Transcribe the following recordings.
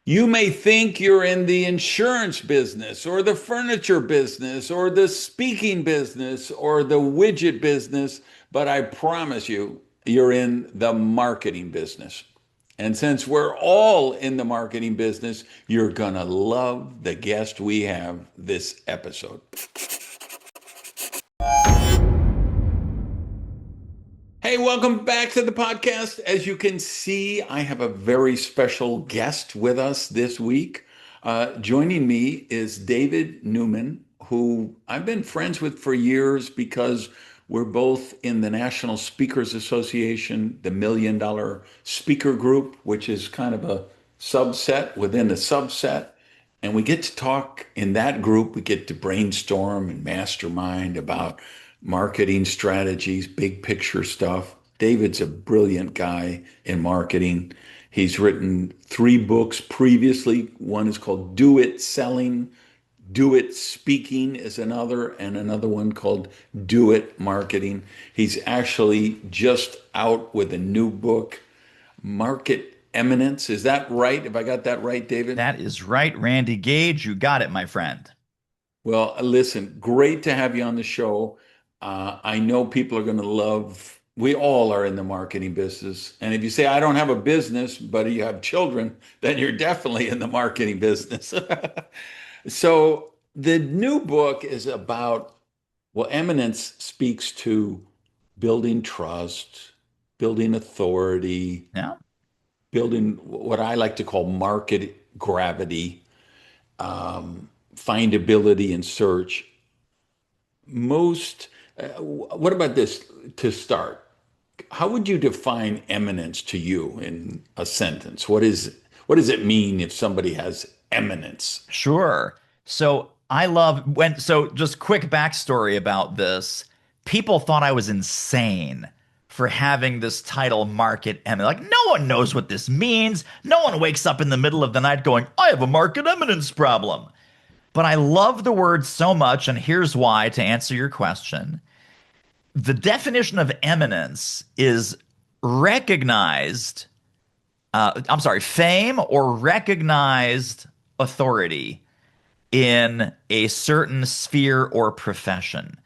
You may think you're in the insurance business or the furniture business or the speaking business or the widget business, but I promise you, you're in the marketing business. And since we're all in the marketing business, you're going to love the guest we have this episode. Hey, welcome back to the podcast. As you can see, I have a very special guest with us this week. Joining me is David Newman, who I've been friends with for years because we're both in the National Speakers Association, the Million Dollar Speaker Group, which is kind of a subset within a subset. And we get to talk in that group, we get to brainstorm and mastermind about marketing strategies, big picture stuff. David's a brilliant guy in marketing. He's written 3 books previously. One is called Do It Selling, Do It Speaking is another, and another one called Do It Marketing. He's actually just out with a new book, Market Eminence. Is that right? Have I got that right, David? That is right, Randy Gage. You got it, my friend. Well, listen, great to have you on the show. I know people are going to love, we all are in the marketing business. And if you say, I don't have a business, but you have children, then you're definitely in the marketing business. So the new book is about, well, Eminence speaks to building trust, building authority, Yeah. building what I like to call market gravity, findability and search. What about this to start? How would you define eminence to you in a sentence? What does it mean if somebody has eminence? Sure. So I love so just quick backstory about this. People thought I was insane for having this title market eminence. Like, no one knows what this means. No one wakes up in the middle of the night going, I have a market eminence problem. But I love the word so much, and here's why to answer your question. The definition of eminence is recognized, fame or recognized authority in a certain sphere or profession.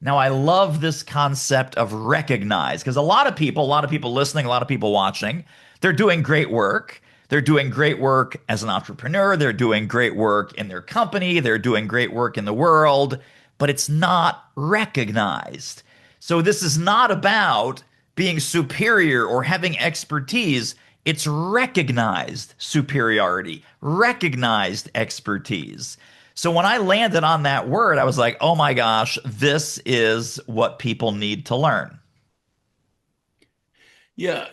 Now, I love this concept of recognize because a lot of people listening, a lot of people watching, they're doing great work. They're doing great work as an entrepreneur. They're doing great work in their company. They're doing great work in the world, but it's not recognized. So this is not about being superior or having expertise. It's recognized superiority, recognized expertise. So when I landed on that word, I was like, oh my gosh, this is what people need to learn. Yeah,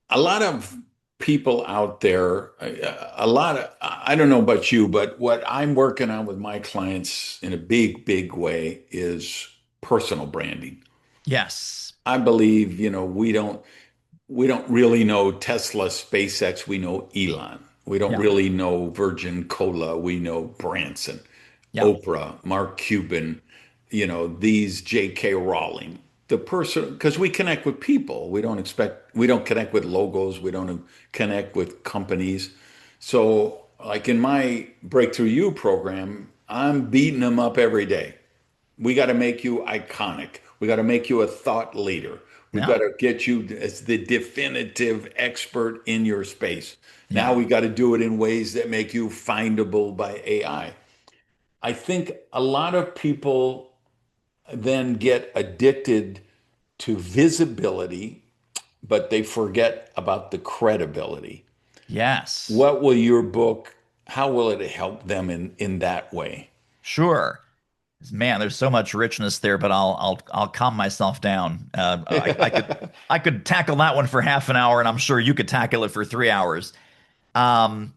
a lot of people out there, I don't know about you, but what I'm working on with my clients in a big, big way is personal branding. Yes. I believe, we don't really know Tesla, SpaceX, we know Elon. We don't Yeah. really know Virgin Cola, we know Branson, Yeah. Oprah, Mark Cuban, these J.K. Rowling. The person, because we connect with people. We don't connect with logos, we don't connect with companies. So, like in my Breakthrough You program, I'm beating them up every day. We got to make you iconic. We got to make you a thought leader. We've got Yeah. to get you as the definitive expert in your space. Now Yeah. we got to do it in ways that make you findable by AI. I think a lot of people then get addicted to visibility, but they forget about the credibility. Yes. What will your book, how will it help them in that way? Sure. Man, there's so much richness there, but I'll calm myself down. I could tackle that one for half an hour, and I'm sure you could tackle it for 3 hours. Um,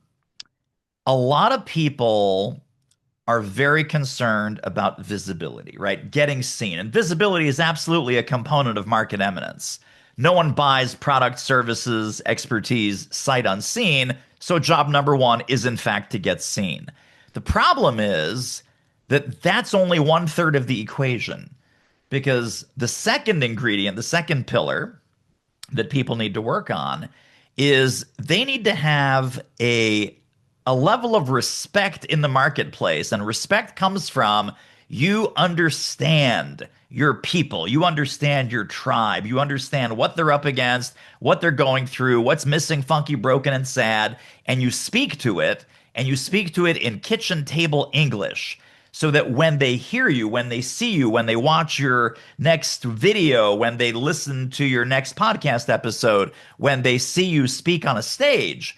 a lot of people are very concerned about visibility, right? Getting seen. And visibility is absolutely a component of market eminence. No one buys product, services, expertise sight unseen. So, job number one is, in fact, to get seen. The problem is that that's only one third of the equation because the second ingredient, the second pillar that people need to work on is they need to have a a level of respect in the marketplace. And respect comes from you understand your people, you understand your tribe, you understand what they're up against, what they're going through, what's missing, funky, broken, and sad, and you speak to it, and you speak to it in kitchen table English. So that when they hear you, when they see you, when they watch your next video, when they listen to your next podcast episode, when they see you speak on a stage,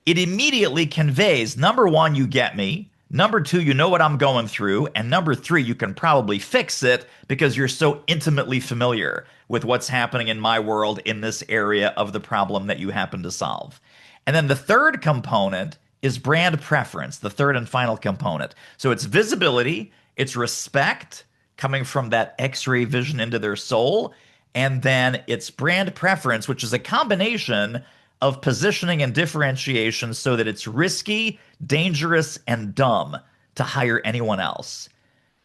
it immediately conveys number one, you get me. Number two, you know what I'm going through. And number three, you can probably fix it because you're so intimately familiar with what's happening in my world in this area of the problem that you happen to solve. And then the third component is brand preference, the third and final component. So it's visibility, it's respect coming from that x-ray vision into their soul, and then it's brand preference, which is a combination of positioning and differentiation so that it's risky, dangerous, and dumb to hire anyone else.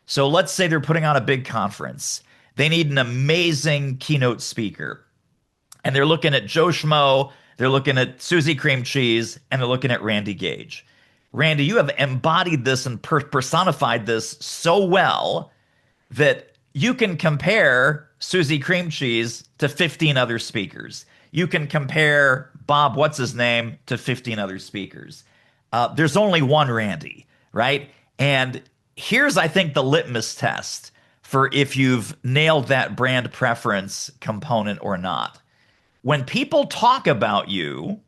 So let's say they're putting on a big conference. They need an amazing keynote speaker. And they're looking at Joe Schmo, they're looking at Susie Cream Cheese, and they're looking at Randy Gage. Randy, you have embodied this and personified this so well that you can compare Susie Cream Cheese to 15 other speakers. You can compare Bob, what's his name, to 15 other speakers. There's only one Randy, right? And here's, I think, the litmus test for if you've nailed that brand preference component or not. When people talk about you,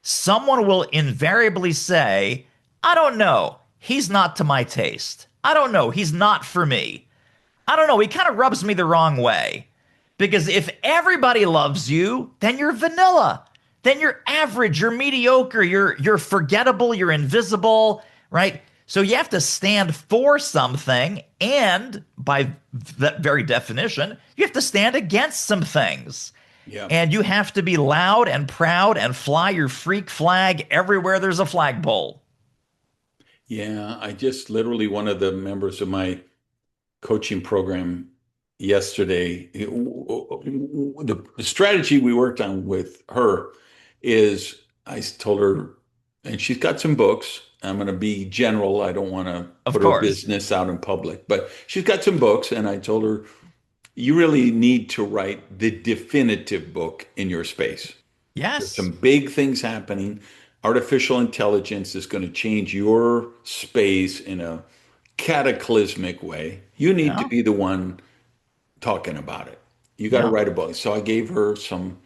someone will invariably say, I don't know, he's not to my taste. I don't know, he's not for me. I don't know, he kind of rubs me the wrong way. Because if everybody loves you, then you're vanilla. Then you're average, you're mediocre, you're forgettable, you're invisible, right? So you have to stand for something, and by that very definition, you have to stand against some things. Yeah. And you have to be loud and proud and fly your freak flag everywhere there's a flagpole. Yeah. I just literally, one of the members of my coaching program yesterday, the strategy we worked on with her is I told her, and she's got some books. I'm going to be general. I don't want to Of put her course. business out in public, but she's got some books. And I told her, you really need to write the definitive book in your space. There's Yes. some big things happening. Artificial intelligence is going to change your space in a cataclysmic way. You need to Yeah. be the one talking about it. You got to Yeah. write a book. So I gave her some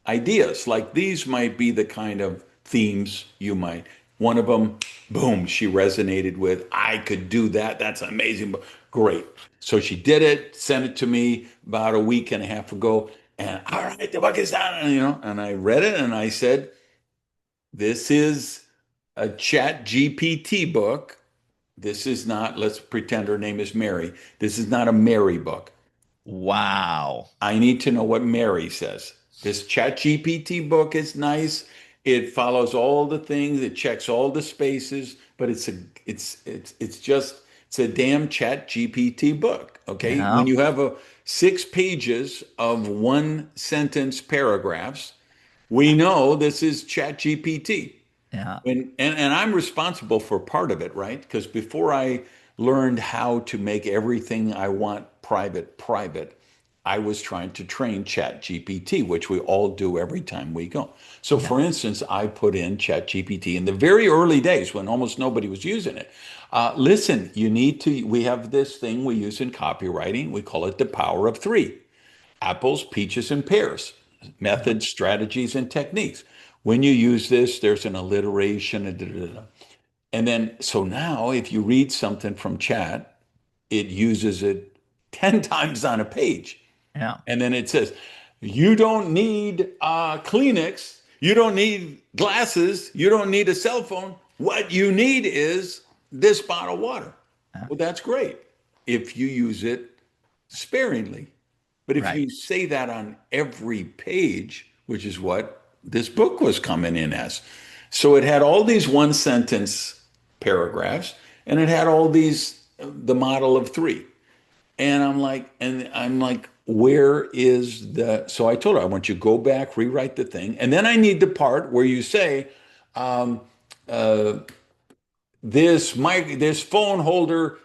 ideas. Like these might be the kind of themes you might. One of them, boom, she resonated with. I could do that. That's amazing. Great. So she did it, sent it to me about a week and a half ago. And all right, the book is done. And I read it and I said, this is a chat GPT book. This is not, let's pretend her name is Mary. This is not a Mary book. Wow. I need to know what Mary says. This chat GPT book is nice. It follows all the things, it checks all the spaces, but it's a damn chat GPT book. Okay. When Yeah. you have 6 pages of one sentence paragraphs, we know this is chat GPT. Yeah. And I'm responsible for part of it, right? Because before I learned how to make everything I want private, I was trying to train Chat GPT, which we all do every time we go. So Yeah. for instance, I put in Chat GPT in the very early days when almost nobody was using it. Listen, we have this thing we use in copywriting. We call it the power of three: apples, peaches, and pears, Yeah. methods, strategies, and techniques. When you use this, there's an alliteration. And then, so now if you read something from chat, it uses it 10 times on a page. Yeah. And then it says, you don't need Kleenex. You don't need glasses. You don't need a cell phone. What you need is this bottle of water. Yeah. Well, that's great if you use it sparingly. But if Right. you say that on every page, which is what this book was coming in as. So it had all these one sentence paragraphs and it had all these, the model of three. And I'm like, where is so I told her, I want you to go back, rewrite the thing. And then I need the part where you say, this phone holder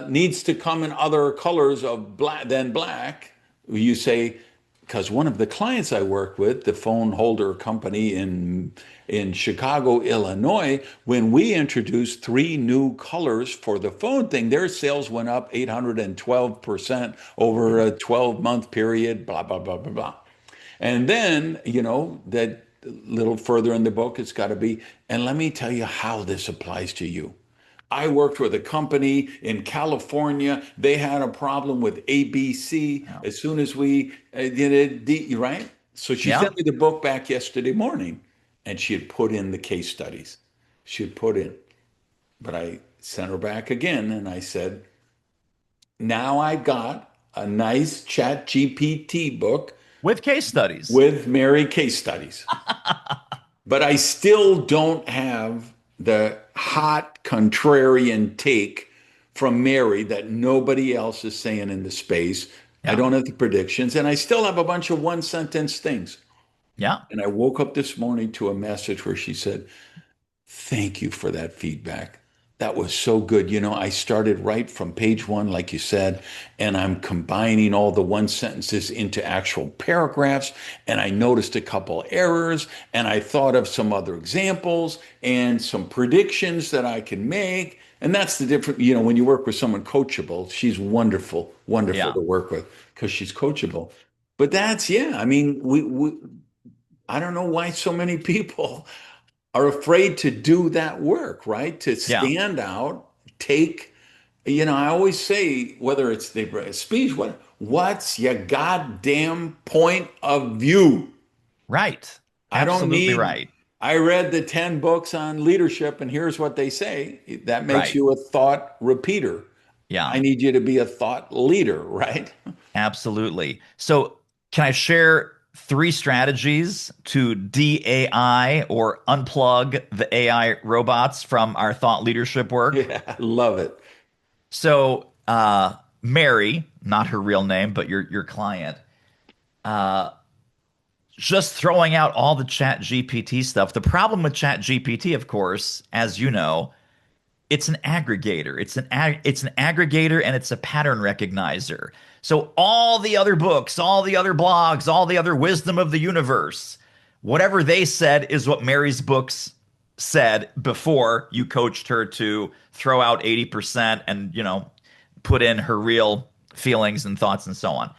needs to come in other colors of black than black. You say, because one of the clients I work with, the phone holder company in Chicago, Illinois, when we introduced three new colors for the phone thing, their sales went up 812% over a 12-month period, blah, blah, blah, blah, blah. And then, that little further in the book, it's got to be, and let me tell you how this applies to you. I worked with a company in California. They had a problem with ABC Yeah. as soon as we did it, right? So she Yeah. sent me the book back yesterday morning and she had put in the case studies. She had put in, but I sent her back again and I said, now I got a nice chat GPT book With case studies. with Mary case studies. But I still don't have the hot contrarian take from Mary that nobody else is saying in the space. I Yeah. don't have the predictions, and I still have a bunch of one sentence things. Yeah. And I woke up this morning to a message where she said, thank you for that feedback. That was so good. I started right from page one, like you said, and I'm combining all the one sentences into actual paragraphs. And I noticed a couple errors, and I thought of some other examples and some predictions that I can make. And that's the difference. When you work with someone coachable, she's wonderful, wonderful Yeah. to work with because she's coachable. But yeah, I mean, I don't know why so many people are afraid to do that work, right? To Yeah. stand out, take, I always say, whether it's the speech, what's your goddamn point of view? Right. I don't Absolutely need, right. I read the 10 books on leadership and here's what they say. That makes Right. you a thought repeater. I Yeah. need you to be a thought leader, right? Absolutely. So, can I share three strategies to de-AI or unplug the AI robots from our thought leadership work? Yeah, I love it. So, Mary, not her real name, but your client, just throwing out all the Chat GPT stuff. The problem with Chat GPT, of course, as you know, it's an aggregator. It's an aggregator and it's a pattern recognizer. So all the other books, all the other blogs, all the other wisdom of the universe, whatever they said is what Mary's books said before you coached her to throw out 80% and, put in her real feelings and thoughts and so on.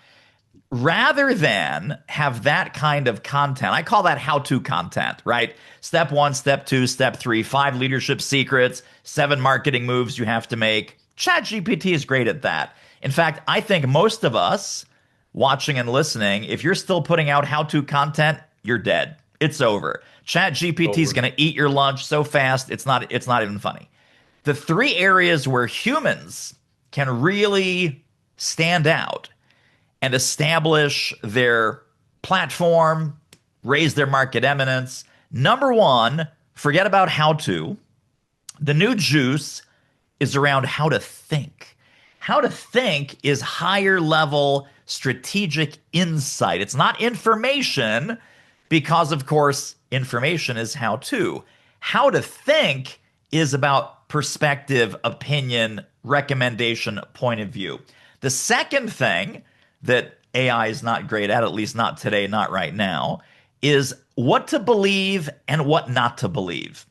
Rather than have that kind of content, I call that how-to content, right? Step one, step two, step three, 5 leadership secrets, 7 marketing moves you have to make. ChatGPT is great at that. In fact, I think most of us watching and listening, if you're still putting out how-to content, you're dead. It's over. ChatGPT is Over. going to eat your lunch so fast, it's not even funny. The 3 areas where humans can really stand out and establish their platform, raise their market eminence. Number one, forget about how to. The new juice is around how to think. How to think is higher level strategic insight. It's not information because, of course, information is how to. How to think is about perspective, opinion, recommendation, point of view. The second thing that AI is not great at least not today, not right now, is what to believe and what not to believe.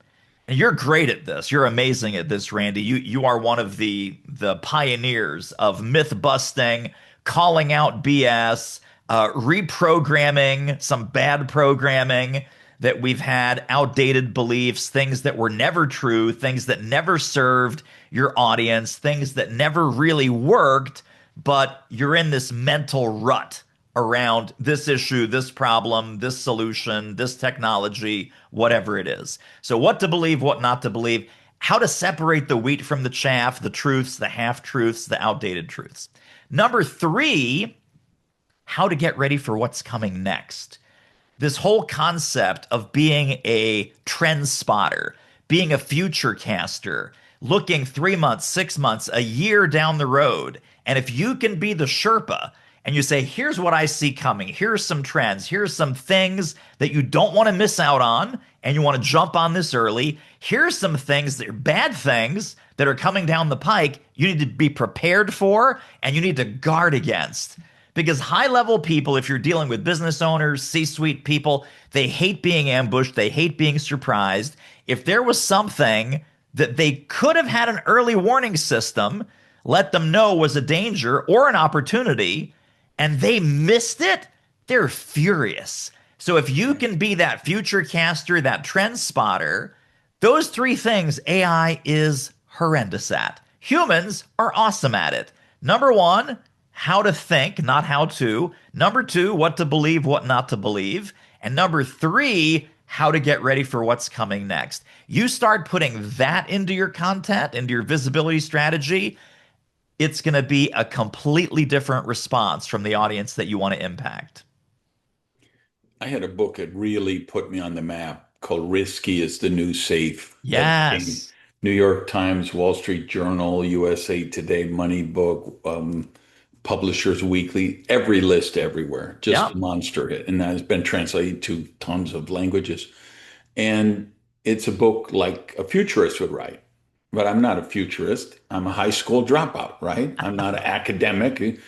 And you're great at this. You're amazing at this, Randy. You are one of the pioneers of myth busting, calling out BS, reprogramming some bad programming that we've had, outdated beliefs, things that were never true, things that never served your audience, things that never really worked, but you're in this mental rut around this issue, this problem, this solution, this technology, whatever it is. So, what to believe, what not to believe, how to separate the wheat from the chaff, the truths, the half truths, the outdated truths. Number 3, how to get ready for what's coming next. This whole concept of being a trend spotter, being a future caster, looking 3 months, 6 months, a year down the road. And if you can be the Sherpa and you say, here's what I see coming. Here's some trends. Here's some things that you don't want to miss out on, and you want to jump on this early. Here's some things that are bad things that are coming down the pike you need to be prepared for and you need to guard against. Because high level people, if you're dealing with business owners, C suite people, they hate being ambushed, they hate being surprised. If there was something that they could have had an early warning system, let them know was a danger or an opportunity, and they missed it, they're furious. So if you can be that future caster, that trend spotter, those three things AI is horrendous at. Humans are awesome at it. Number one, how to think, not how to. Number two, what to believe, what not to believe. And number three, how to get ready for what's coming next. You start putting that into your content, into your visibility strategy, it's going to be a completely different response from the audience that you want to impact. I had a book that really put me on the map called Risky is the New Safe that came Yes. New York Times, Wall Street Journal, USA Today, Money Book, Publishers Weekly, every list everywhere, just Yep. a monster hit. And that has been translated to tons of languages. And it's a book like a futurist would write. But I'm not a futurist. I'm a high school dropout, right? I'm not an academic,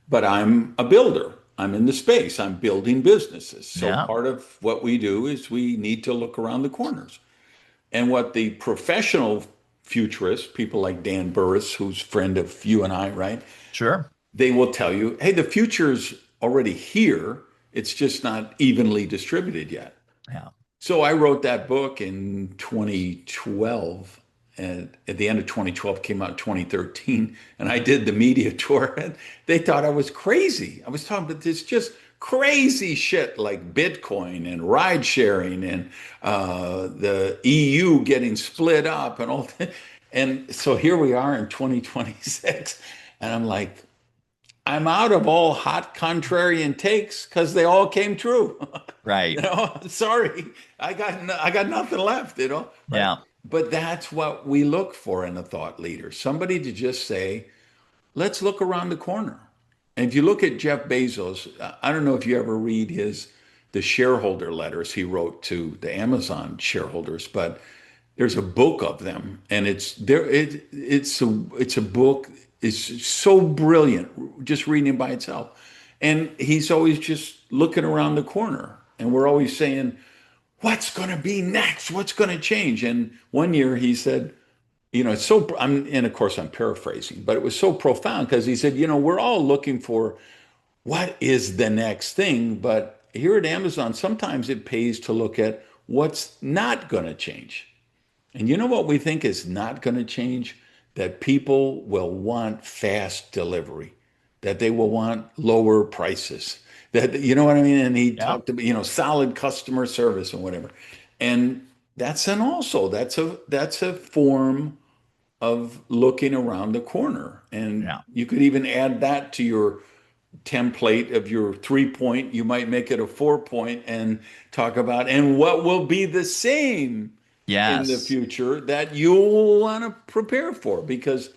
but I'm a builder. I'm in the space. I'm building businesses. So Yeah. part of what we do is we need to look around the corners. And what the professional futurists, people like Dan Burris, who's friend of you and I, right? Sure. They will tell you, hey, the future's already here. It's just not evenly distributed yet. Yeah. So I wrote that book in 2012, and at the end of 2012 came out 2013, and I did the media tour, and they thought I was crazy. I was talking about this just crazy shit like Bitcoin and ride sharing and the EU getting split up and all that. And so here we are in 2026, and I'm like, I'm out of all hot contrarian takes because they all came true. Right. Sorry, I got nothing left, right? Yeah. But that's what we look for in a thought leader. Somebody to just say, let's look around the corner. And if you look at Jeff Bezos, I don't know if you ever read the shareholder letters he wrote to the Amazon shareholders, but there's a book of them, and it's a book. It's so brilliant just reading it by itself. And he's always just looking around the corner, and we're always saying, what's going to be next? What's going to change? And one year he said, it's so, and of course I'm paraphrasing, but it was so profound because he said, we're all looking for what is the next thing. But here at Amazon, sometimes it pays to look at what's not going to change. And you know what we think is not going to change? That people will want fast delivery, that they will want lower prices, that, you know what I mean? And he Yeah. talked about, solid customer service and whatever. And that's a form of looking around the corner. And Yeah. you could even add that to your template of your 3 point. You might make it a 4 point and talk about, and what will be the same in the Yes. future that you'll want to prepare for, because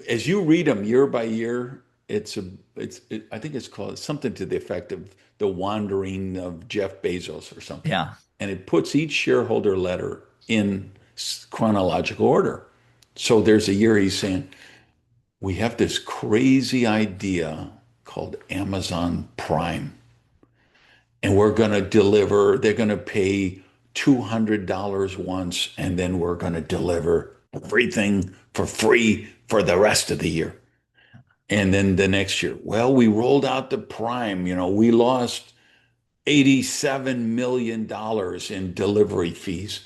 as you read them year by year, I think it's called something to the effect of the wandering of Jeff Bezos or something, Yeah. and it puts each shareholder letter in chronological order. So there's a year he's saying, we have this crazy idea called Amazon Prime, and we're going to deliver, they're going to pay $200 once, and then we're going to deliver everything for free for the rest of the year. And then the next year, well, we rolled out the Prime, we lost $87 million in delivery fees.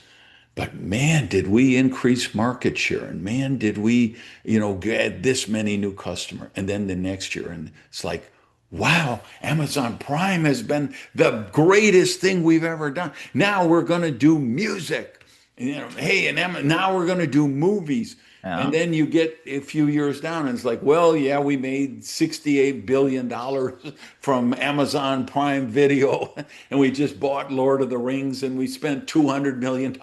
But man, did we increase market share, and man, did we, get this many new customers. And then the next year, and it's like, wow, Amazon Prime has been the greatest thing we've ever done. Now we're going to do music, hey, and now we're going to do movies. And Yeah. then you get a few years down, and it's like, well, yeah, we made $68 billion from Amazon Prime Video, and we just bought Lord of the Rings, and we spent $200 million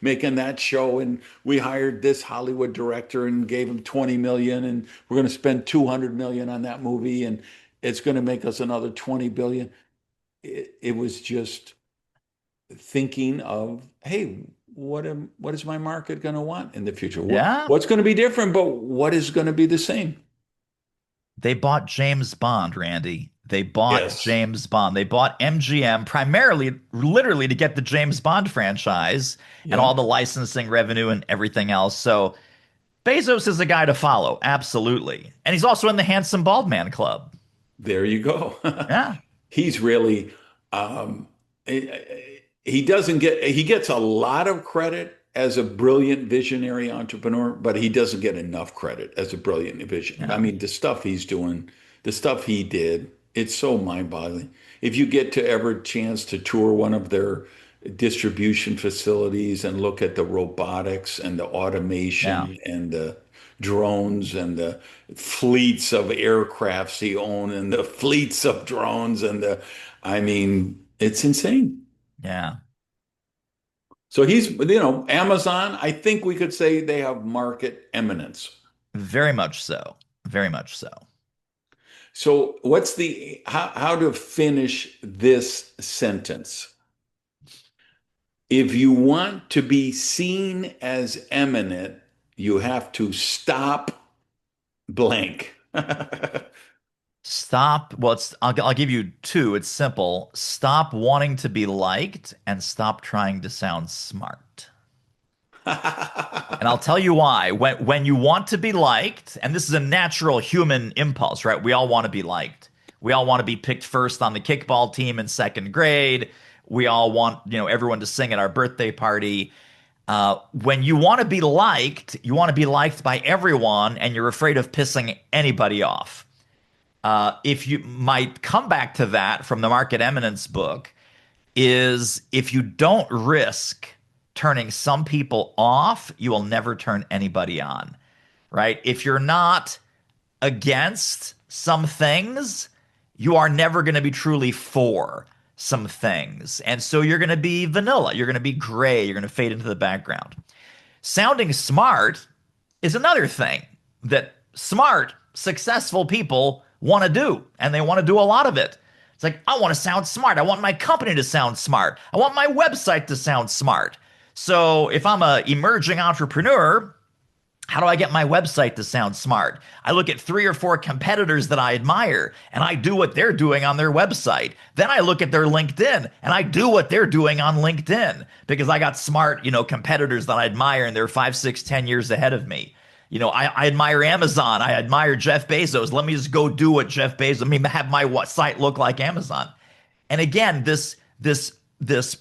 making that show, and we hired this Hollywood director and gave him 20 million, and we're going to spend 200 million on that movie. And it's going to make us another 20 billion. It was just thinking of, hey, what is my market going to want in the future? Yeah. What's going to be different, but what is going to be the same? They bought James Bond, Randy. They bought Yes, James Bond. They bought MGM primarily, literally, to get the James Bond franchise and yeah, all the licensing revenue and everything else. So Bezos is a guy to follow, absolutely. And he's also in the Handsome Bald Man Club. there you go. Yeah, He's really, um, he doesn't get, he gets a lot of credit as a brilliant visionary entrepreneur, but he doesn't get enough credit as a brilliant vision. I yeah, mean, the stuff he's doing, the stuff he did, it's so mind-boggling. If you get to ever chance to tour one of their distribution facilities and look at the robotics and the yeah, automation and the drones and the fleets of aircrafts he owned and the fleets of drones and I mean, it's insane. yeah. So he's, Amazon, I think we could say they have market eminence. Very much so. Very much so. So what's how to finish this sentence? If you want to be seen as eminent, you have to stop blank. Stop. Well, I'll give you two. It's simple. Stop wanting to be liked and stop trying to sound smart. And I'll tell you why. When you want to be liked, and this is a natural human impulse, right? We all want to be liked. We all want to be picked first on the kickball team in second grade. We all want, everyone to sing at our birthday party. When you want to be liked, you want to be liked by everyone, and you're afraid of pissing anybody off. If you might come back to that from the Market Eminence book, is if you don't risk turning some people off, you will never turn anybody on, right? If you're not against some things, you are never going to be truly for some things. And so you're going to be vanilla, you're going to be gray, you're going to fade into the background. Sounding smart is another thing that smart, successful people want to do, and they want to do a lot of it. It's like, I want to sound smart. I want my company to sound smart. I want my website to sound smart. So if I'm an emerging entrepreneur, how do I get my website to sound smart? I look at 3 or 4 competitors that I admire and I do what they're doing on their website. Then I look at their LinkedIn and I do what they're doing on LinkedIn because I got smart, competitors that I admire and they're 5, 6, 10 years ahead of me. I admire Amazon. I admire Jeff Bezos. Let me just go do what Jeff Bezos, have my site look like Amazon. And again, this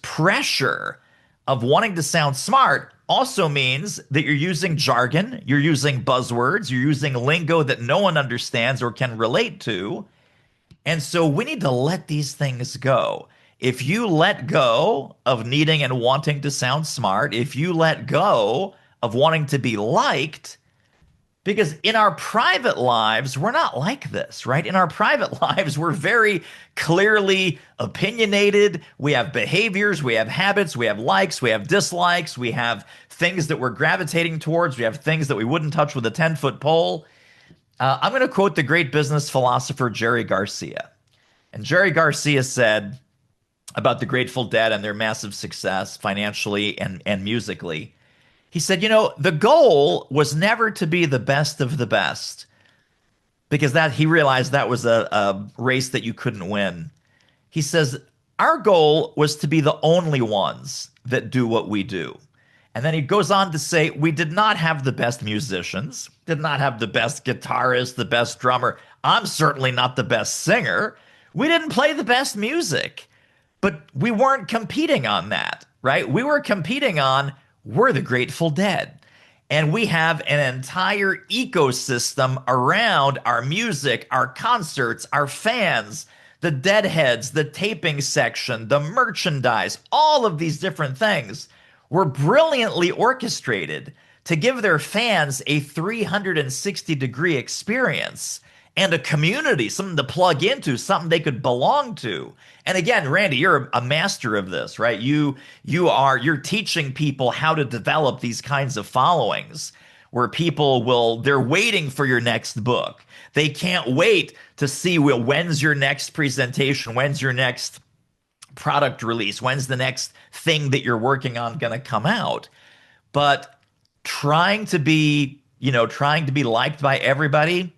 pressure of wanting to sound smart also means that you're using jargon, you're using buzzwords, you're using lingo that no one understands or can relate to. And so we need to let these things go. If you let go of needing and wanting to sound smart, if you let go of wanting to be liked, because in our private lives, we're not like this, right? In our private lives, we're very clearly opinionated. We have behaviors, we have habits, we have likes, we have dislikes, we have things that we're gravitating towards, we have things that we wouldn't touch with a 10-foot pole. I'm going to quote the great business philosopher Jerry Garcia. And Jerry Garcia said about the Grateful Dead and their massive success financially and musically. He said, the goal was never to be the best of the best because that he realized that was a race that you couldn't win. He says, our goal was to be the only ones that do what we do. And then he goes on to say, we did not have the best musicians, did not have the best guitarist, the best drummer. I'm certainly not the best singer. We didn't play the best music, but we weren't competing on that, right? We were competing on we're the Grateful Dead. And we have an entire ecosystem around our music, our concerts, our fans, the deadheads, the taping section, the merchandise, all of these different things were brilliantly orchestrated to give their fans a 360-degree experience and a community, something to plug into, something they could belong to. And again, Randy, you're a master of this, right? You're teaching people how to develop these kinds of followings. where they're waiting for your next book. They can't wait to see, well, when's your next presentation? When's your next product release? When's the next thing that you're working on going to come out? But trying to be liked by everybody,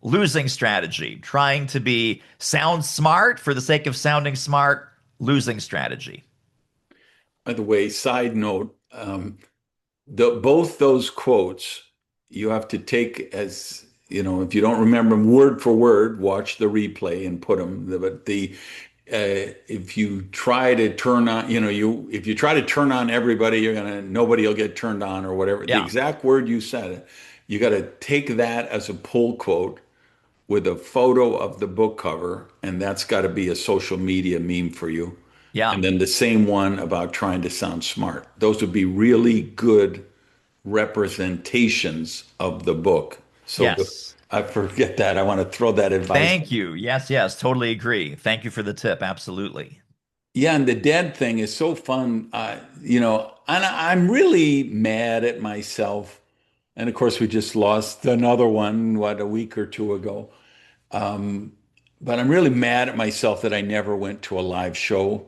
losing strategy. Trying to be sound smart for the sake of sounding smart, losing strategy. By the way, side note, both those quotes you have to take as, if you don't remember them word for word, watch the replay and put them. But if you try to turn on, if you try to turn on everybody, nobody will get turned on or whatever. The Yeah. exact word you said, you got to take that as a pull quote with a photo of the book cover, and that's got to be a social media meme for you. Yeah. And then the same one about trying to sound smart. Those would be really good representations of the book. So Yes. I forget that. I want to throw that advice. Thank you. Yes, yes, totally agree. Thank you for the tip. Absolutely. Yeah, and the dead thing is so fun. And I'm really mad at myself. And of course, we just lost another one, a week or two ago. But I'm really mad at myself that I never went to a live show.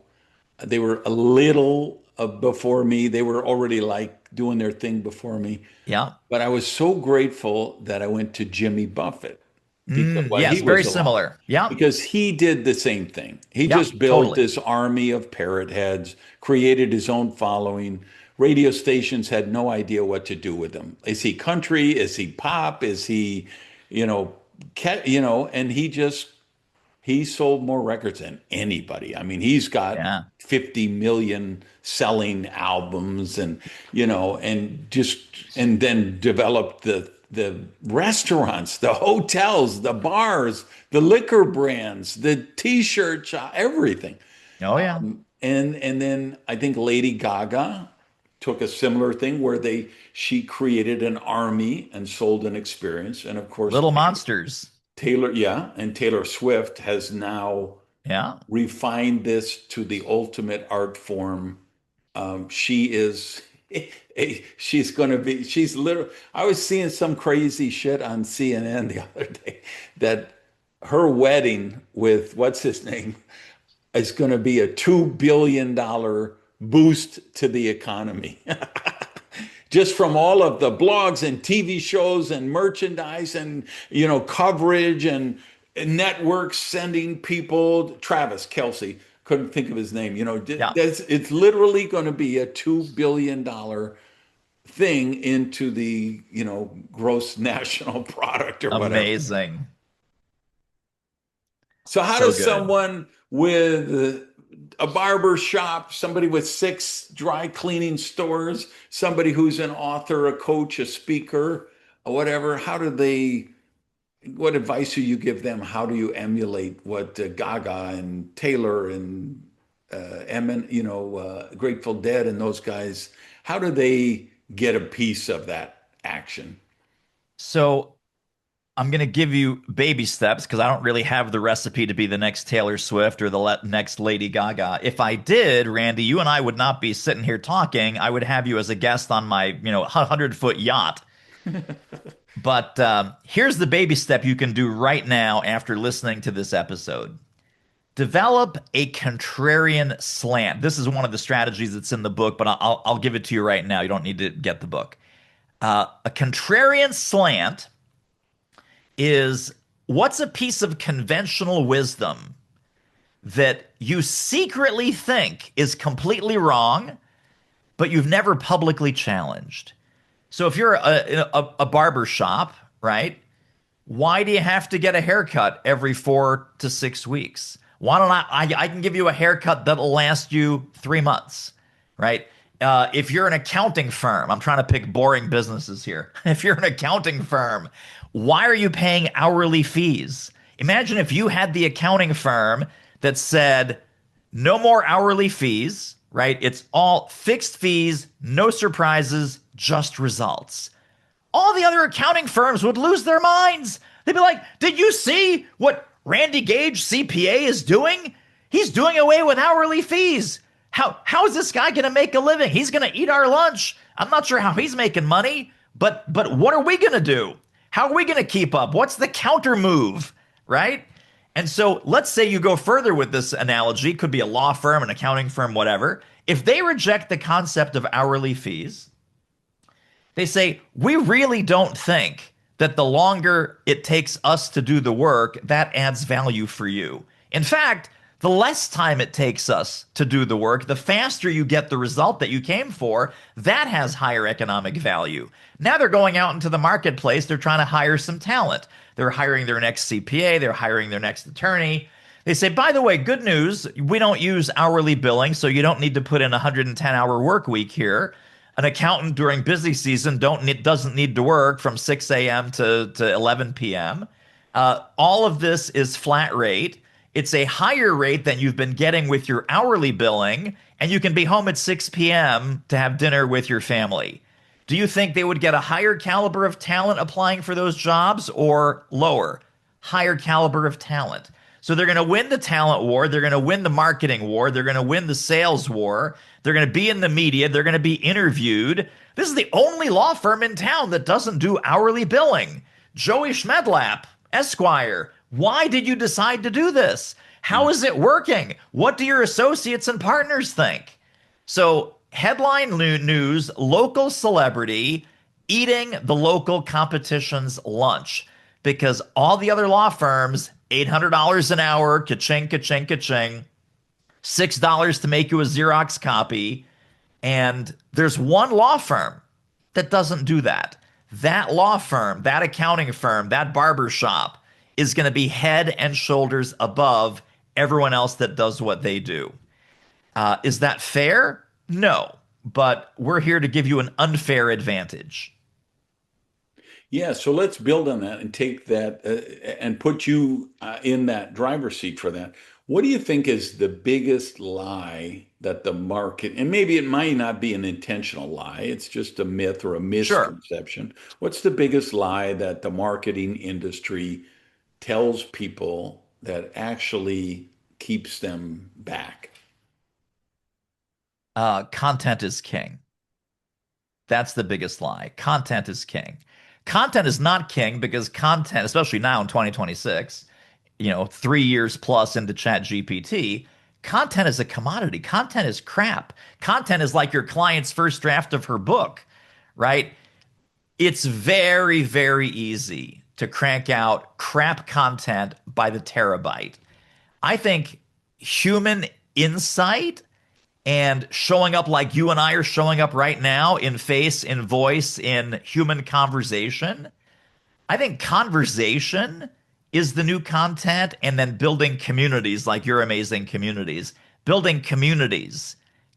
They were a little before me. They were already like doing their thing before me. Yeah. But I was so grateful that I went to Jimmy Buffett because while Yes, he very was alive, similar. Yeah. because he did the same thing. He Yeah, just built totally. this army of parrot heads, created his own following. Radio stations had no idea what to do with him. Is he country? Is he pop? Is he, you know, and he sold more records than anybody. I mean, he's got Yeah. 50 million selling albums and then developed the restaurants, the hotels, the bars, the liquor brands, the t-shirt shop, everything. Oh, yeah. And then I think Lady Gaga took a similar thing where she created an army and sold an experience. And of course, Little monsters. Taylor Swift has now Yeah. refined this to the ultimate art form. She is, she's literally, I was seeing some crazy shit on CNN the other day that her wedding with what's his name is going to be a $2 billion boost to the economy. Just from all of the blogs and TV shows and merchandise and coverage and networks sending people. Travis Kelsey, couldn't think of his name. Yeah. It's literally going to be a $2 billion thing into the gross national product or whatever. Amazing. So how So does good. someone with a barber shop, somebody with 6 dry cleaning stores, somebody who's an author, a coach, a speaker, or whatever, what advice do you give them? How do you emulate what Gaga and Taylor and Grateful Dead and those guys, how do they get a piece of that action? So I'm going to give you baby steps because I don't really have the recipe to be the next Taylor Swift or the next Lady Gaga. If I did, Randy, you and I would not be sitting here talking. I would have you as a guest on my, 100-foot yacht. But here's the baby step you can do right now after listening to this episode. Develop a contrarian slant. This is one of the strategies that's in the book, but I'll give it to you right now. You don't need to get the book. A contrarian slant is what's a piece of conventional wisdom that you secretly think is completely wrong, but you've never publicly challenged. So if you're a barber shop, right? Why do you have to get a haircut every 4 to 6 weeks? Why don't I can give you a haircut that'll last you 3 months, right? If you're an accounting firm, I'm trying to pick boring businesses here. If you're an accounting firm, why are you paying hourly fees? Imagine if you had the accounting firm that said, no more hourly fees, right? It's all fixed fees, no surprises, just results. All the other accounting firms would lose their minds. They'd be like, did you see what Randy Gage CPA is doing? He's doing away with hourly fees. How is this guy going to make a living? He's going to eat our lunch. I'm not sure how he's making money. But what are we going to do? How are we going to keep up? What's the counter move, right? And so let's say you go further with this analogy, could be a law firm, an accounting firm, whatever. If they reject the concept of hourly fees, they say, we really don't think that the longer it takes us to do the work, that adds value for you. In fact, the less time it takes us to do the work, the faster you get the result that you came for, that has higher economic value. Now they're going out into the marketplace, they're trying to hire some talent. They're hiring their next CPA, they're hiring their next attorney. They say, by the way, good news, we don't use hourly billing, so you don't need to put in a 110-hour work week here. An accountant during busy season doesn't need to work from 6 a.m. to 11 p.m. All of this is flat rate. It's a higher rate than you've been getting with your hourly billing, and you can be home at 6 p.m. to have dinner with your family. Do you think they would get a higher caliber of talent applying for those jobs or lower? Higher caliber of talent. So they're going to win the talent war. They're going to win the marketing war. They're going to win the sales war. They're going to be in the media. They're going to be interviewed. This is the only law firm in town that doesn't do hourly billing. Joey Schmedlap, Esquire. Why did you decide to do this? How is it working? What do your associates and partners think? So, headline news, local celebrity eating the local competition's lunch because all the other law firms, $800 an hour, ka-ching, ka-ching, ka-ching, $6 to make you a Xerox copy. And there's one law firm that doesn't do that. That law firm, that accounting firm, that barber shop is going to be head and shoulders above everyone else that does what they do. Is that fair? No, but we're here to give you an unfair advantage. Yeah, so let's build on that and take that and put you in that driver's seat for that. What do you think is the biggest lie that the market, and maybe it might not be an intentional lie, it's just a myth or a Sure. misconception. What's the biggest lie that the marketing industry tells people that actually keeps them back? Content is king. That's the biggest lie. Content is king. Content is not king because content, especially now in 2026, 3 years plus into Chat GPT, content is a commodity. Content is crap. Content is like your client's first draft of her book, right? It's very, very easy to crank out crap content by the terabyte. I think human insight and showing up like you and I are showing up right now in face, in voice, in human conversation. I think conversation is the new content, and then building communities like your amazing communities. Building communities.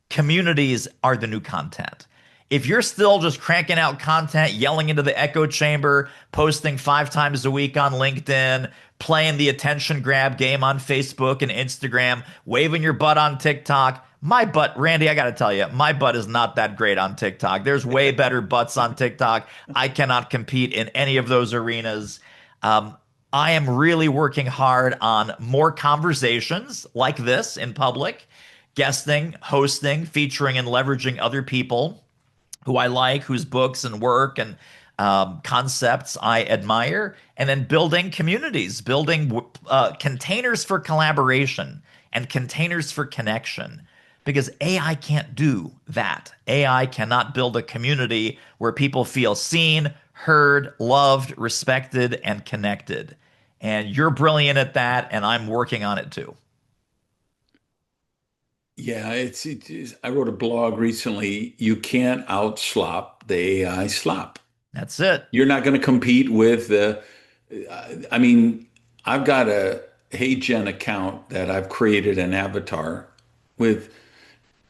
Communities are the new content. If you're still just cranking out content, yelling into the echo chamber, posting 5 times a week on LinkedIn, playing the attention grab game on Facebook and Instagram, waving your butt on TikTok, my butt, Randy, I got to tell you, my butt is not that great on TikTok. There's way better butts on TikTok. I cannot compete in any of those arenas. I am really working hard on more conversations like this in public, guesting, hosting, featuring, and leveraging other people who I like, whose books and work and concepts I admire, and then building communities, building containers for collaboration and containers for connection. Because AI can't do that. AI cannot build a community where people feel seen, heard, loved, respected, and connected. And you're brilliant at that, and I'm working on it too. Yeah, I wrote a blog recently. You can't outslop the AI slop. That's it. You're not going to compete with the, I mean, I've got a HeyGen account that I've created an avatar with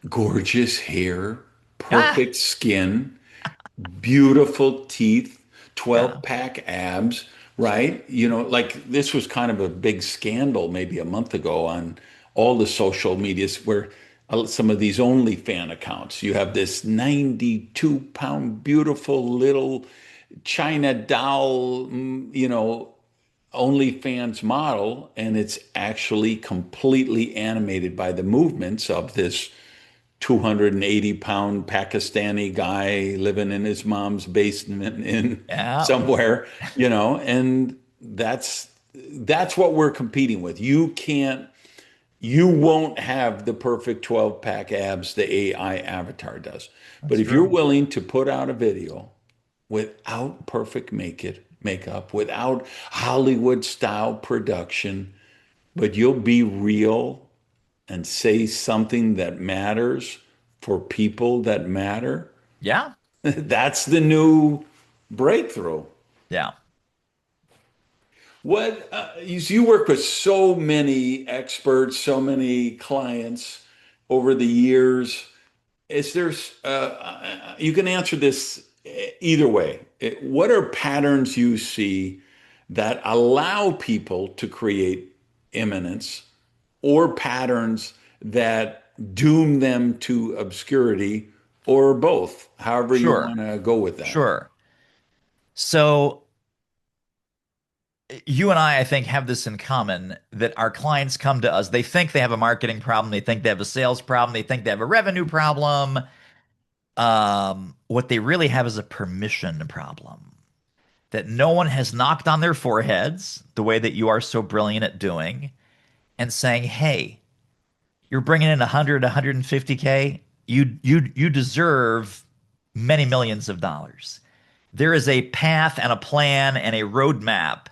gorgeous hair, Ah, perfect skin, beautiful teeth, yeah. 12 pack abs, right? Like this was kind of a big scandal maybe a month ago on all the social medias where some of these OnlyFan accounts, you have this 92-pound, beautiful little China doll, OnlyFans model, and it's actually completely animated by the movements of this 280-pound Pakistani guy living in his mom's basement in Yeah, somewhere, and that's what we're competing with. You won't have the perfect 12-pack abs the AI avatar does. But that's if you're true. willing to put out a video without perfect makeup, without Hollywood style production, but you'll be real and say something that matters for people that matter, Yeah, that's the new breakthrough. yeah, You work with so many experts, so many clients over the years. Is there, you can answer this either way. What are patterns you see that allow people to create imminence, or patterns that doom them to obscurity, or both, however you sure, want to go with that? sure. So you and I think, have this in common that our clients come to us. They think they have a marketing problem. They think they have a sales problem. They think they have a revenue problem. What they really have is a permission problem that no one has knocked on their foreheads the way that you are so brilliant at doing and saying, hey, you're bringing in 100, 150K. You deserve many millions of dollars. There is a path and a plan and a roadmap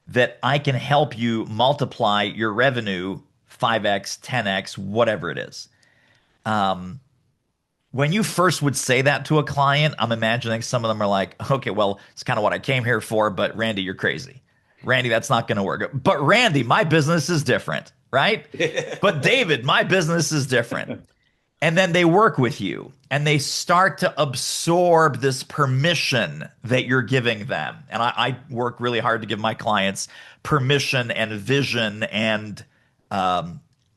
that I can help you multiply your revenue 5x, 10x, whatever it is. When you first would say that to a client, I'm imagining some of them are like, okay, well, it's kind of what I came here for, but Randy, you're crazy. Randy, that's not going to work. But Randy, my business is different, right? But David, my business is different. And then they work with you and they start to absorb this permission that you're giving them. And I work really hard to give my clients permission and vision and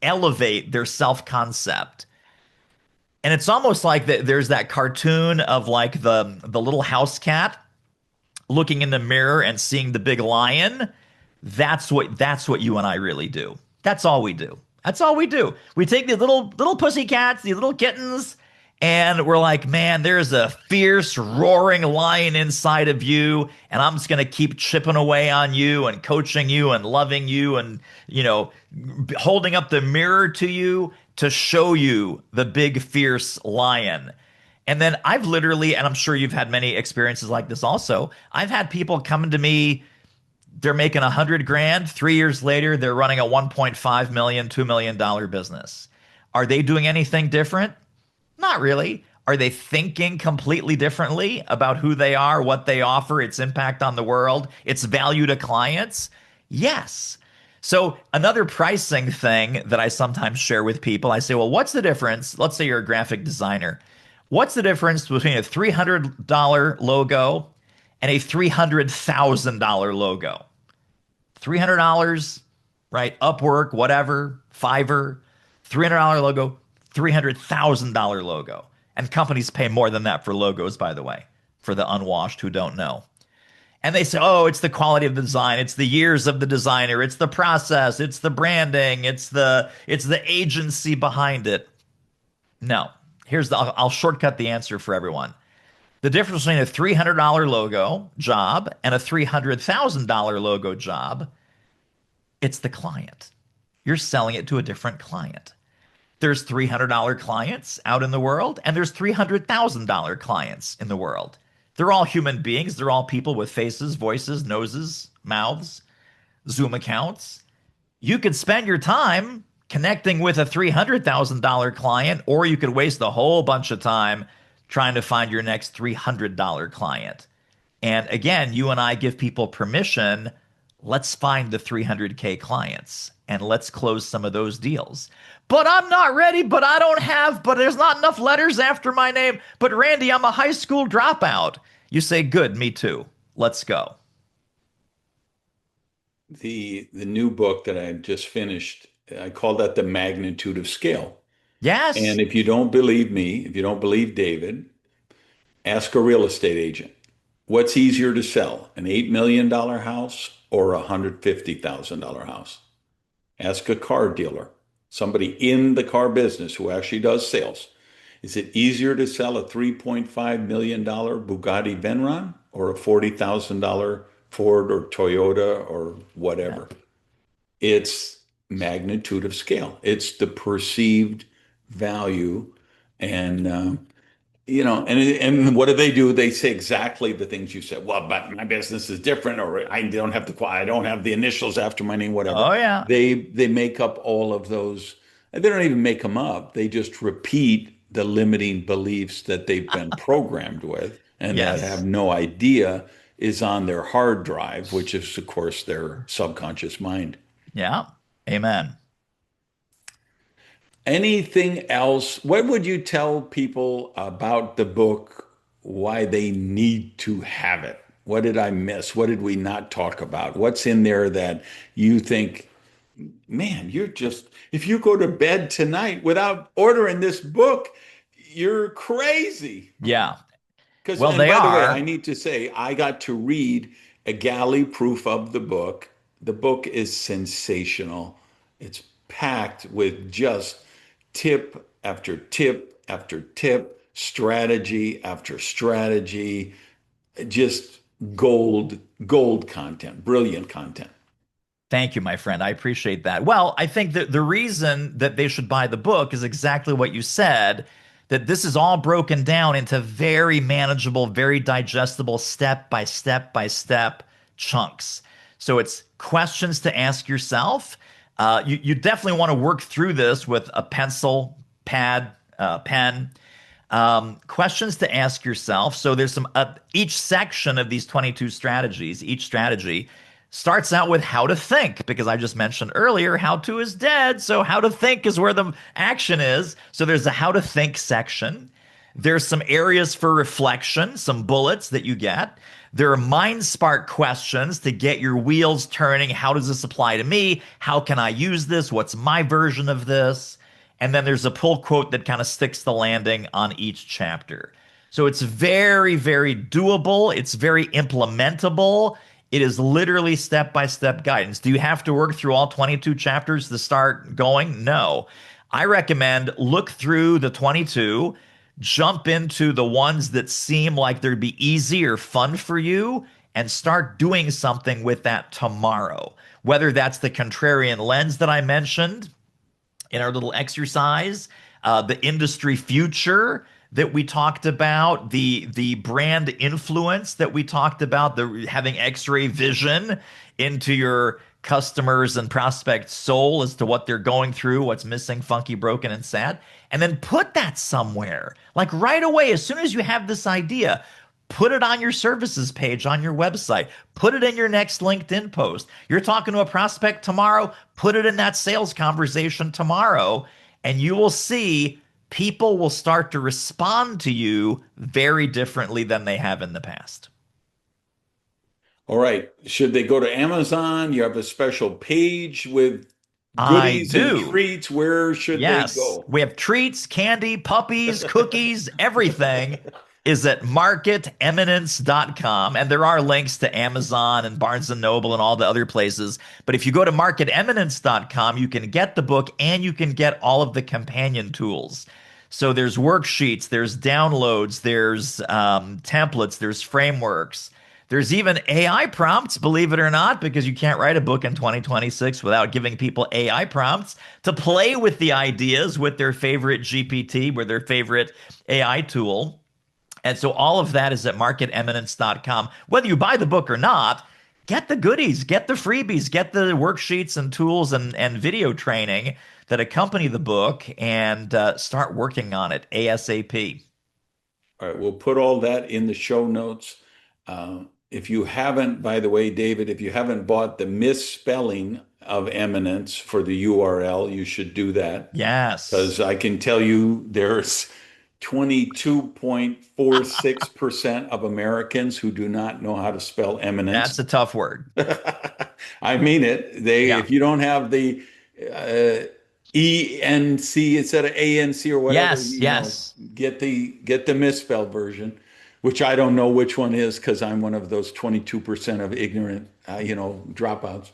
elevate their self concept. And it's almost like there's that cartoon of like the little house cat looking in the mirror and seeing the big lion. That's what you and I really do. That's all we do. That's all we do. We take these little pussy cats, these little kittens, and we're like, man, there's a fierce roaring lion inside of you, and I'm just gonna keep chipping away on you and coaching you and loving you and holding up the mirror to you to show you the big fierce lion. And then I've literally, and I'm sure you've had many experiences like this also. I've had people coming to me, they're making 100 grand. 3 years later, they're running a 1.5 million, $2 million business. Are they doing anything different? Not really. Are they thinking completely differently about who they are, what they offer, its impact on the world, its value to clients? Yes. So, another pricing thing that I sometimes share with people, I say, well, what's the difference? Let's say you're a graphic designer. What's the difference between a $300 logo and a $300,000 logo? $300, right? Upwork, whatever, Fiverr, $300 logo, $300,000 logo. And companies pay more than that for logos, by the way, for the unwashed who don't know. And they say, oh, it's the quality of the design, it's the years of the designer, it's the process, it's the branding, it's the agency behind it. No. I'll shortcut the answer for everyone. The difference between a $300 logo job and a $300,000 logo job, it's the client. You're selling it to a different client. There's $300 clients out in the world, and there's $300,000 clients in the world. They're all human beings. They're all people with faces, voices, noses, mouths, Zoom accounts. You could spend your time connecting with a $300,000 client, or you could waste a whole bunch of time trying to find your next $300 client. And again, you and I give people permission. Let's find the 300K clients and let's close some of those deals. But I'm not ready, but I don't have, but there's not enough letters after my name. But Randy, I'm a high school dropout. You say, good, me too. Let's go. The new book that I just finished, I call that the magnitude of scale. Yes. And if you don't believe me, if you don't believe David, ask a real estate agent. What's easier to sell, an $8 million house or a $150,000 house? Ask a car dealer, somebody in the car business who actually does sales. Is it easier to sell a $3.5 million Bugatti Veyron or a $40,000 Ford or Toyota or Yeah. whatever? It's magnitude of scale. It's the perceived value. And and what do? They say exactly the things you said. Well, but my business is different, or I don't have the initials after my name, whatever. Oh yeah. They make up all of those. They don't even make them up. They just repeat the limiting beliefs that they've been programmed with, and that have Yes. no idea is on their hard drive, which is, of course, their subconscious mind. Yeah. Amen. Anything else? What would you tell people about the book, why they need to have it? What did I miss? What did we not talk about? What's in there that you think, man, if you go to bed tonight without ordering this book, you're crazy. Yeah. Because, Well, and they by the way, I are. need to say, I got to read a galley proof of the book. The book is sensational. It's packed with just tip after tip after tip, strategy after strategy, just gold content, brilliant content. Thank you, my friend. I appreciate that. Well, I think that the reason that they should buy the book is exactly what you said, that this is all broken down into very manageable, very digestible, step by step chunks. So it's questions to ask yourself. You definitely want to work through this with a pencil, pad, pen. Questions to ask yourself. So there's each section of these 22 strategies, each strategy starts out with how to think, because I just mentioned earlier, how to is dead. So how to think is where the action is. So there's a how to think section. There's some areas for reflection, some bullets that you get. There are mind spark questions to get your wheels turning. How does this apply to me? How can I use this? What's my version of this? And then there's a pull quote that kind of sticks the landing on each chapter. So it's very, very doable. It's very implementable. It is literally step by step guidance. Do you have to work through all 22 chapters to start going? No. I recommend look through the 22, jump into the ones that seem like they'd be easy or fun for you, and start doing something with that tomorrow. Whether that's the contrarian lens that I mentioned, in our little exercise, the industry future that we talked about, the brand influence that we talked about, the having X-ray vision into your customers and prospects' soul as to what they're going through, what's missing, funky, broken, and sad, and then put that somewhere. Like right away, as soon as you have this idea, put it on your services page on your website. Put it in your next LinkedIn post. You're talking to a prospect tomorrow, put it in that sales conversation tomorrow, and you will see people will start to respond to you very differently than they have in the past. All right. Should they go to Amazon? You have a special page with I goodies and do. treats. Where should they Yes, go? we have treats, candy, puppies, cookies, everything is at marketeminence.com. And there are links to Amazon and Barnes and Noble and all the other places. But if you go to marketeminence.com, you can get the book and you can get all of the companion tools. So there's worksheets, there's downloads, there's templates, there's frameworks. There's even AI prompts, believe it or not, because you can't write a book in 2026 without giving people AI prompts to play with the ideas with their favorite GPT, with their favorite AI tool. And so all of that is at marketeminence.com. Whether you buy the book or not, get the goodies, get the freebies, get the worksheets and tools and video training that accompany the book, and start working on it ASAP. All right. We'll put all that in the show notes. If you haven't, by the way, David, if you haven't bought the misspelling of Eminence for the URL, you should do that Yes, because I can tell you there's 22.46% of Americans who do not know how to spell that's eminence. a tough word. I mean it. Yeah. If you don't have the uh, ENC instead of ANC or whatever, Yes, yes. get the misspelled version, which I don't know which one is because I'm one of those 22% of ignorant, dropouts.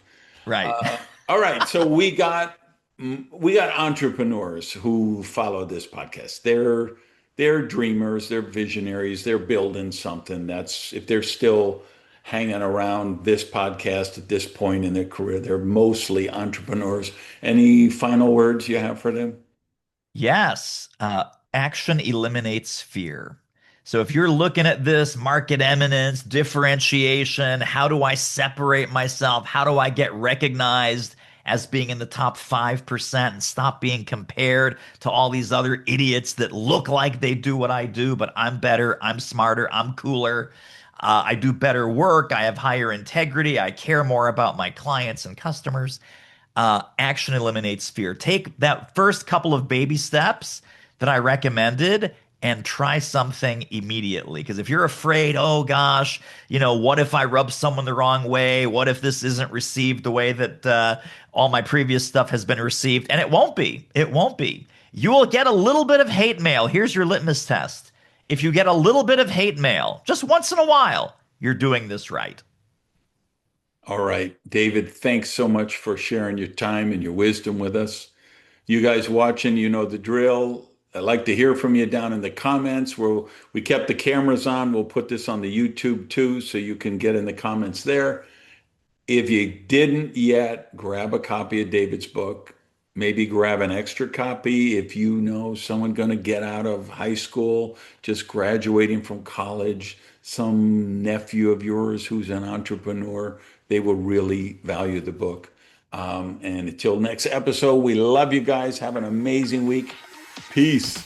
Right. All right, so we got entrepreneurs who follow this podcast. They're they're dreamers, they're visionaries, they're building something. That's if they're still hanging around this podcast at this point in their career, they're mostly entrepreneurs. Any final words you have for them? Yes, action eliminates fear. So if you're looking at this market eminence, differentiation, how do I separate myself? How do I get recognized as being in the top 5% and stop being compared to all these other idiots that look like they do what I do, but I'm better, I'm smarter, I'm cooler. I do better work. I have higher integrity. I care more about my clients and customers. Action eliminates fear. Take that first couple of baby steps that I recommended and try something immediately. Because if you're afraid, oh gosh, what if I rub someone the wrong way? What if this isn't received the way that all my previous stuff has been received? And it won't be. It won't be. You will get a little bit of hate mail. Here's your litmus test. If you get a little bit of hate mail, just once in a while, you're doing this right. All right, David, thanks so much for sharing your time and your wisdom with us. You guys watching, you know the drill. I'd like to hear from you down in the comments. We kept the cameras on. We'll put this on the YouTube too, so you can get in the comments there. If you didn't yet, grab a copy of David's book. Maybe grab an extra copy if you know someone going to get out of high school, just graduating from college, some nephew of yours who's an entrepreneur. They will really value the book. And until next episode, we love you guys. Have an amazing week. Peace.